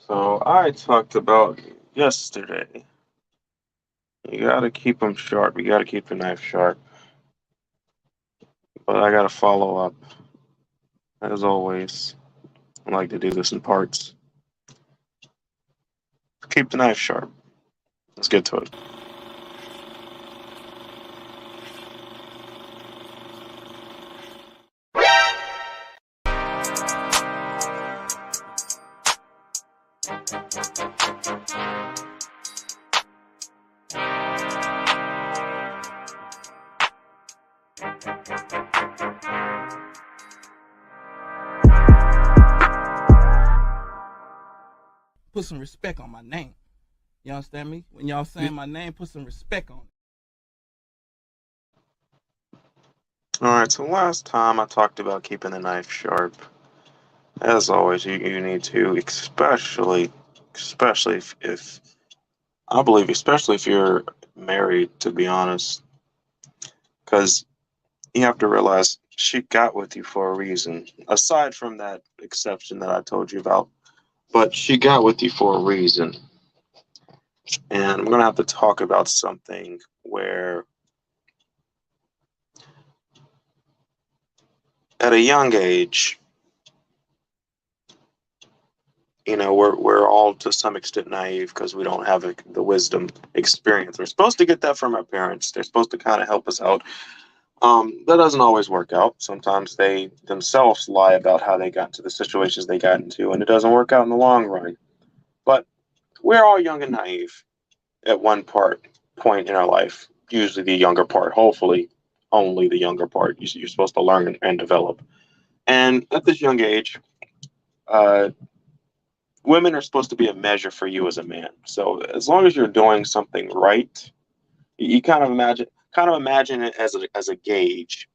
So I talked about yesterday. You gotta keep them sharp. You gotta keep the knife sharp. But I gotta follow up. As always, I like to do this in parts. Keep the knife sharp. Let's get to it. Put some respect on my name. You understand me? When y'all saying my name, put some respect on it. Alright, so last time I talked about keeping the knife sharp. As always, you need to, especially if I believe, especially if you're married, to be honest, because you have to realize she got with you for a reason. Aside from that exception that I told you about, but she got with you for a reason. And I'm going to have to talk about something where at a young age, we're all to some extent naive because we don't have the wisdom experience. We're supposed to get that from our parents. They're supposed to kind of help us out. That doesn't always work out. Sometimes they themselves lie about how they got into the situations they got into, and it doesn't work out in the long run. But we're all young and naive at point in our life. Usually the younger part. Hopefully, only the younger part. You're supposed to learn and develop. And at this young age, uh, women are supposed to be a measure for you as a man. So as long as you're doing something right, you kind of imagine it as a gauge.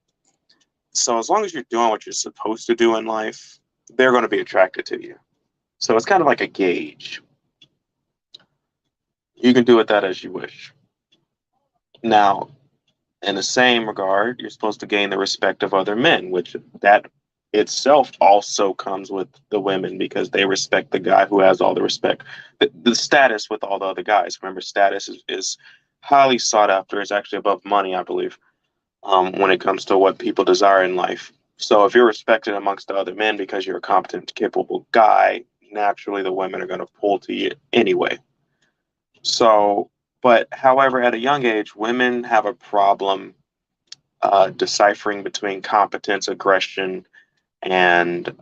So as long as you're doing what you're supposed to do in life, they're going to be attracted to you. So it's kind of like a gauge. You can do with that as you wish. Now, in the same regard, you're supposed to gain the respect of other men, which that itself also comes with the women because they respect the guy who has all the respect. The status with all the other guys. Remember, status is highly sought after. It's actually above money, I believe, when it comes to what people desire in life. So if you're respected amongst the other men because you're a competent, capable guy, naturally the women are going to pull to you anyway. So, but however, at a young age, women have a problem deciphering between competence, aggression, and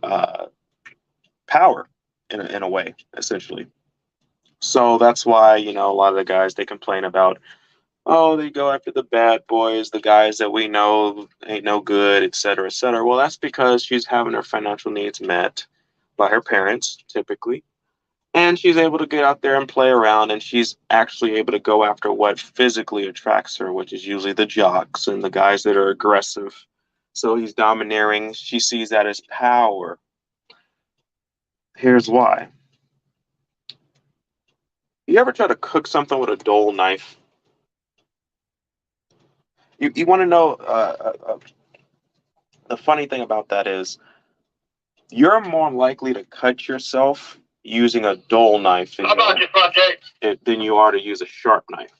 power in a way, essentially. So that's why, a lot of the guys they complain about, oh, they go after the bad boys, the guys that we know ain't no good, et cetera, et cetera. Well, that's because she's having her financial needs met by her parents, typically. And she's able to get out there and play around, and she's actually able to go after what physically attracts her, which is usually the jocks and the guys that are aggressive. So he's domineering. She sees that as power. Here's why. You ever try to cook something with a dull knife? You want to know the funny thing about that is you're more likely to cut yourself using a dull knife than you are to use a sharp knife.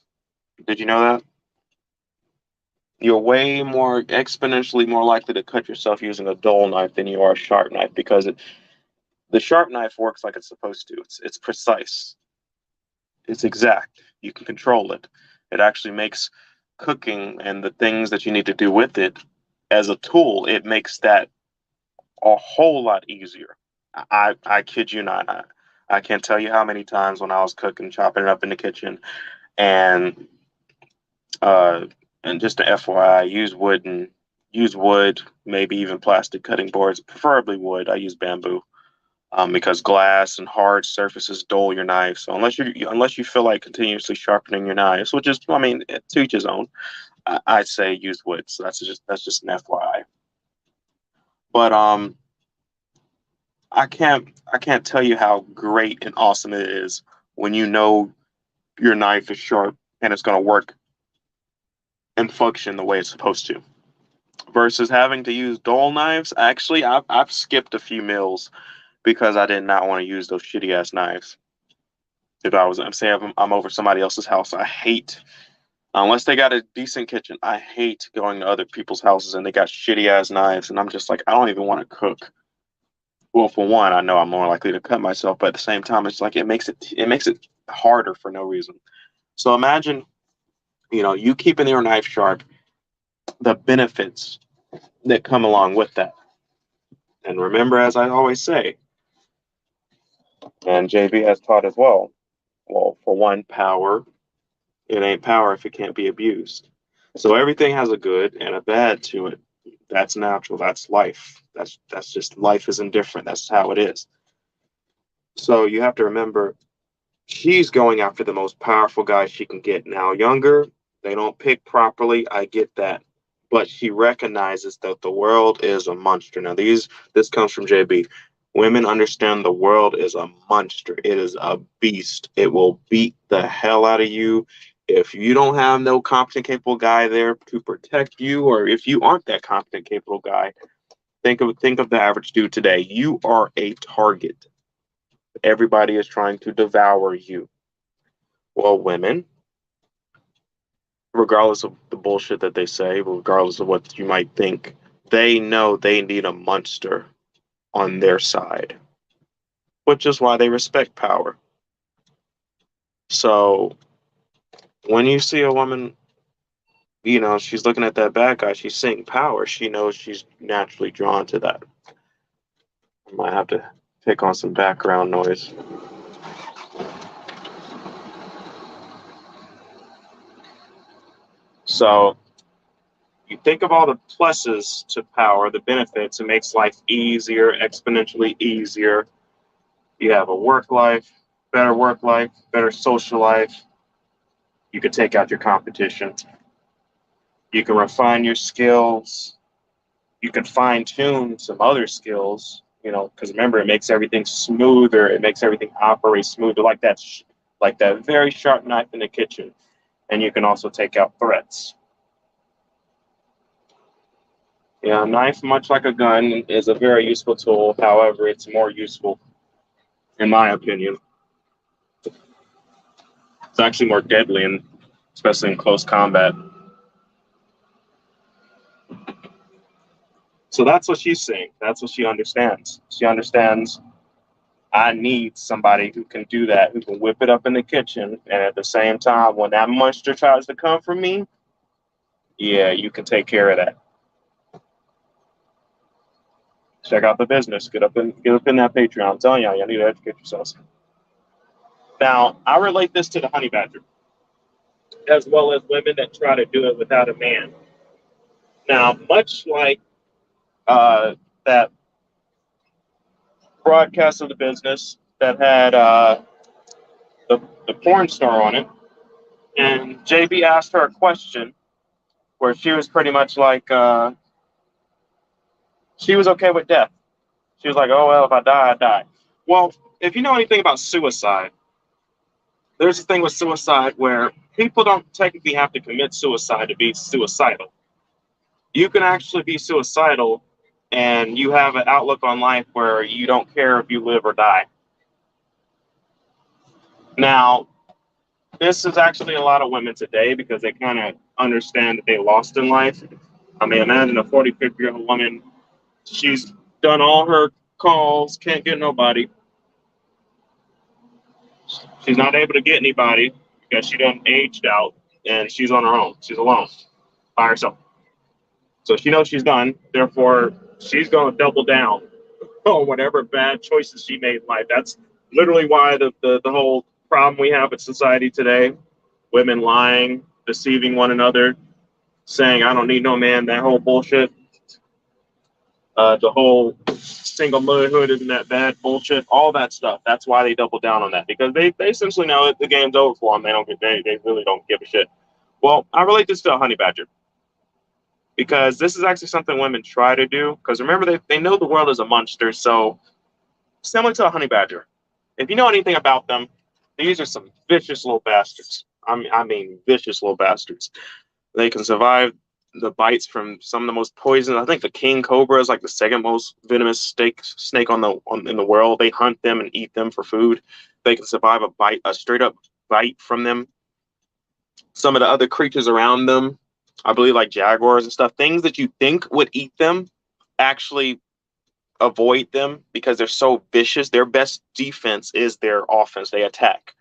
Did you know that? You're way more exponentially more likely to cut yourself using a dull knife than you are a sharp knife because the sharp knife works like it's supposed to. It's precise. It's exact. You can control it. It actually makes cooking and the things that you need to do with it as a tool, it makes that a whole lot easier. I kid you not. I can't tell you how many times when I was cooking, chopping it up in the kitchen, and uh, and just an FYI, use wood, maybe even plastic cutting boards, preferably wood. I use bamboo because glass and hard surfaces dull your knife. So unless you feel like continuously sharpening your knives, which is, I mean, to each his own, I'd say use wood. So that's just an FYI. But I can't tell you how great and awesome it is when you know your knife is sharp and it's going to work and function the way it's supposed to. Versus having to use dull knives. Actually, I've skipped a few meals because I did not want to use those shitty ass knives. If I was, I'm saying I'm over somebody else's house, I hate, unless they got a decent kitchen, I hate going to other people's houses and they got shitty ass knives, and I'm just like, I don't even want to cook. Well, for one, I know I'm more likely to cut myself, but at the same time, it's like it makes it harder for no reason. So imagine, you keeping your knife sharp, the benefits that come along with that. And remember, as I always say, and JB has taught as well, for one, power, it ain't power if it can't be abused. So everything has a good and a bad to it. That's natural. That's life. That's just life is indifferent. That's how it is. So you have to remember she's going after the most powerful guy she can get. Now, younger, they don't pick properly. I get that. But she recognizes that the world is a monster. Now, this comes from JB. Women understand the world is a monster. It is a beast. It will beat the hell out of you. If you don't have no competent, capable guy there to protect you, or if you aren't that competent, capable guy, think of the average dude today. You are a target. Everybody is trying to devour you. Well, women, regardless of the bullshit that they say, regardless of what you might think, they know they need a monster on their side, which is why they respect power. So when you see a woman, she's looking at that bad guy, she's seeing power, she knows she's naturally drawn to that. I might have to take on some background noise. So you think of all the pluses to power, the benefits, it makes life easier, exponentially easier. You have a work life, better social life. You can take out your competition. You can refine your skills. You can fine tune some other skills, because remember, it makes everything smoother. It makes everything operate smoother, like that very sharp knife in the kitchen. And you can also take out threats. Yeah, a knife, much like a gun, is a very useful tool. However, it's more useful, in my opinion. It's actually more deadly, and especially in close combat. So that's what she's saying. That's what she understands. She understands I need somebody who can do that, who can whip it up in the kitchen, and at the same time, when that monster tries to come for me, yeah, you can take care of that. Check out the business. Get up in that Patreon. I'm telling y'all need to educate yourselves. Now, I relate this to the honey badger, as well as women that try to do it without a man. Now, much like that broadcast of the business that had the porn star on it, and JB asked her a question where she was pretty much like, she was okay with death. She was like, oh, well, if I die, I die. Well, if you know anything about suicide, there's a thing with suicide where people don't technically have to commit suicide to be suicidal. You can actually be suicidal and you have an outlook on life where you don't care if you live or die. Now, this is actually a lot of women today because they kind of understand that they lost in life. I mean, imagine a 40, 50-year-old woman. She's done all her calls, can't get nobody. She's not able to get anybody because she done aged out and she's on her own. She's alone by herself. So she knows she's done. Therefore, she's going to double down on whatever bad choices she made in life. That's literally why the whole problem we have in society today, women lying, deceiving one another, saying, I don't need no man, that whole bullshit. The whole single motherhood isn't that bad bullshit, all that stuff. That's why they double down on that, because they essentially know that the game's over for them. They really don't give a shit. Well, I relate this to a honey badger because this is actually something women try to do. Because remember, they know the world is a monster. So similar to a honey badger, if you know anything about them, these are some vicious little bastards. I mean, vicious little bastards. They can survive the bites from some of the most poisonous. I think the king cobra is like the second most venomous snake in the world. They hunt them and eat them for food. They can survive a straight up bite from them. Some of the other creatures around them, I believe, like jaguars and stuff, things that you think would eat them, actually avoid them because they're so vicious. Their best defense is their offense. They attack.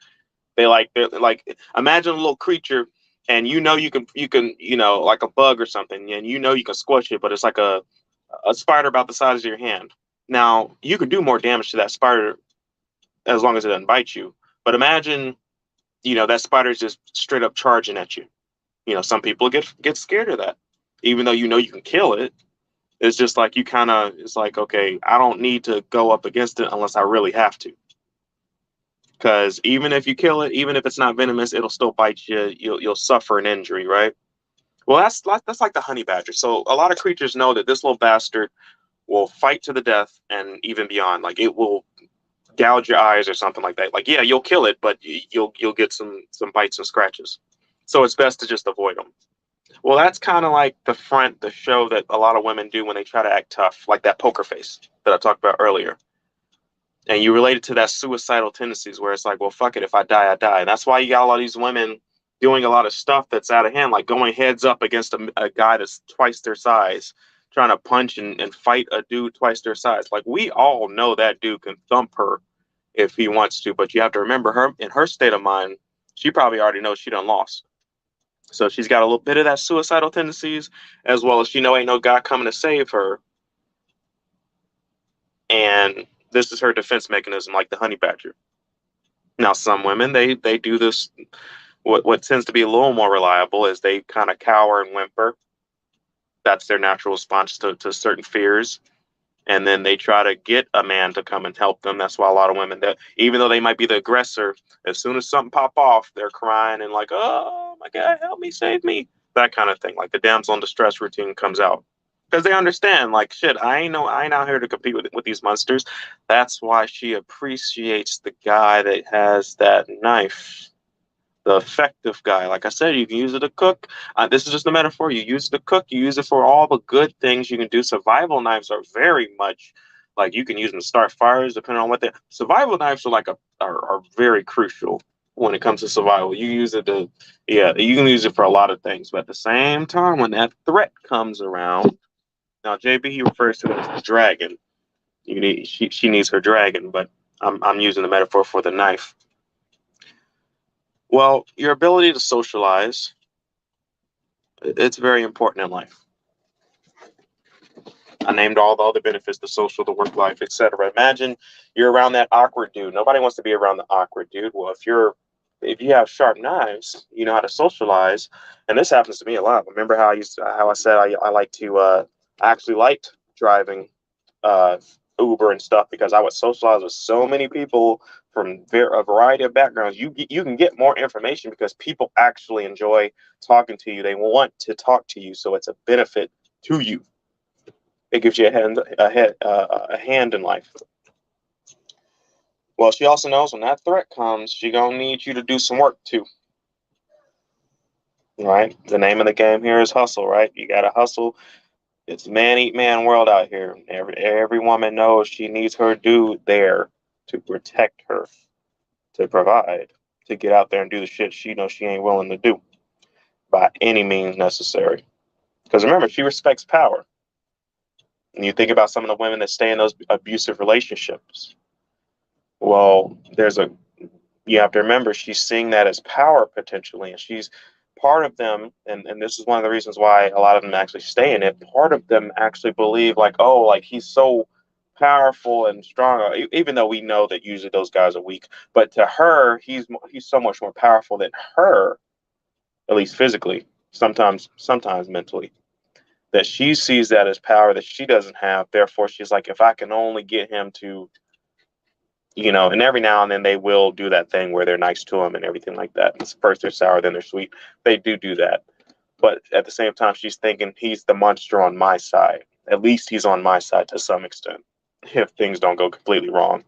They're like imagine a little creature, and you know like a bug or something, and you can squash it, but it's like a spider about the size of your hand. Now you could do more damage to that spider as long as it doesn't bite you. But imagine that spider is just straight up charging at you. Some people get scared of that, even though you can kill it. It's just like it's like, okay, I don't need to go up against it unless I really have to. Because even if you kill it, even if it's not venomous, it'll still bite you. You'll suffer an injury, right? Well, that's like the honey badger. So a lot of creatures know that this little bastard will fight to the death and even beyond. Like it will gouge your eyes or something like that. Like, yeah, you'll kill it, but you'll get some bites and scratches. So it's best to just avoid them. Well, that's kind of like the show that a lot of women do when they try to act tough, like that poker face that I talked about earlier. And you relate it to that suicidal tendencies where it's like, well, fuck it, if I die, I die. And that's why you got a lot of these women doing a lot of stuff that's out of hand, like going heads up against a guy that's twice their size, trying to punch and fight a dude twice their size. Like, we all know that dude can thump her if he wants to, but you have to remember her in her state of mind, she probably already knows she done lost. So she's got a little bit of that suicidal tendencies, as well as she know ain't no guy coming to save her. And this is her defense mechanism, like the honey badger. Now, some women they do this. What tends to be a little more reliable is they kind of cower and whimper. That's their natural response to certain fears. And then they try to get a man to come and help them. That's why a lot of women, that even though they might be the aggressor, as soon as something pop off, they're crying and like, oh my God, help me, save me. That kind of thing. Like the damsel in distress routine comes out. Because they understand, like, shit, I ain't out here to compete with these monsters. That's why she appreciates the guy that has that knife, the effective guy. Like I said, you can use it to cook. This is just a metaphor. You use it to cook. You use it for all the good things you can do. Survival knives are very much like you can use them to start fires, depending on what they. Survival knives are are very crucial when it comes to survival. You use it to, yeah, you can use it for a lot of things. But at the same time, when that threat comes around, now JB he refers to it as the dragon. She needs her dragon, but I'm using the metaphor for the knife. Well, your ability to socialize, it's very important in life. I named all the other benefits, the social, the work life, etc. Imagine you're around that awkward dude. Nobody wants to be around the awkward dude. Well, if you have sharp knives, you know how to socialize. And this happens to me a lot. Remember how I said I like to I actually liked driving uh, Uber and stuff because I would socialize with so many people from a variety of backgrounds. You can get more information because people actually enjoy talking to you. They want to talk to you, so it's a benefit to you. It gives you a hand in life. Well, she also knows when that threat comes, she gonna need you to do some work too. Right? The name of the game here is hustle. Right? You gotta hustle. It's man eat man world out here. Every woman knows she needs her dude there to protect her, to provide, to get out there and do the shit she knows she ain't willing to do by any means necessary. Because remember, she respects power. And you think about some of the women that stay in those abusive relationships. Well, you have to remember she's seeing that as power potentially, and she's part of them, and this is one of the reasons why a lot of them actually stay in it. Part of them actually believe like, oh, like he's so powerful and strong, even though we know that usually those guys are weak. But to her, he's so much more powerful than her, at least physically, sometimes mentally. That she sees that as power that she doesn't have. Therefore, she's like, if I can only get him to, and every now and then they will do that thing where they're nice to him and everything like that. And first they're sour, then they're sweet. They do that. But at the same time, she's thinking he's the monster on my side. At least he's on my side to some extent, if things don't go completely wrong.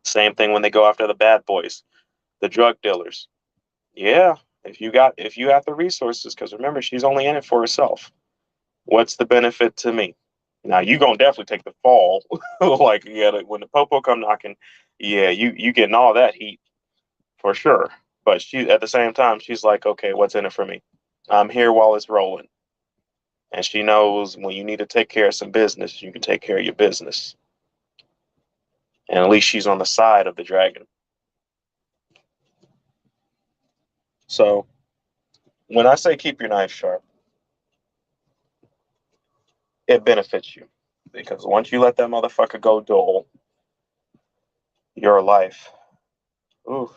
Same thing when they go after the bad boys, the drug dealers. Yeah, If you have the resources, because remember, she's only in it for herself. What's the benefit to me? Now you gonna definitely take the fall. Like when the popo come knocking, yeah, you getting all that heat for sure. But she at the same time, she's like, okay, what's in it for me? I'm here while it's rolling. And she knows when you need to take care of some business, you can take care of your business. And at least she's on the side of the dragon. So when I say keep your knife sharp, it benefits you. Because once you let that motherfucker go dull, your life, oof,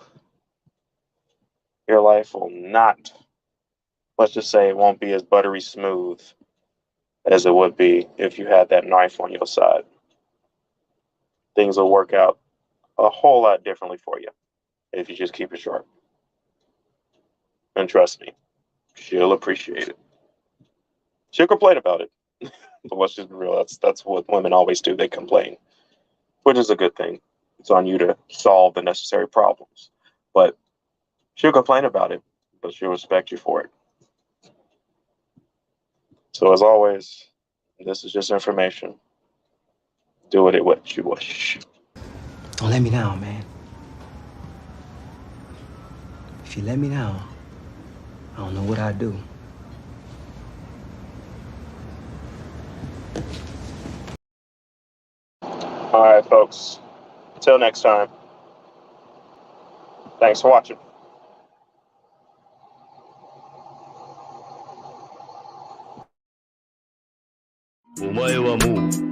your life will not, let's just say it won't be as buttery smooth as it would be if you had that knife on your side. Things will work out a whole lot differently for you if you just keep it sharp. And trust me, she'll appreciate it. She'll complain about it. But let's just be real, that's what women always do. They complain, which is a good thing. It's on you to solve the necessary problems. But she'll complain about it, but she'll respect you for it. So as always, this is just information. Do with it what you wish. Don't let me down, man. If you let me down, I don't know what I'd do. All right, folks. Until next time. Thanks for watching. お前はもう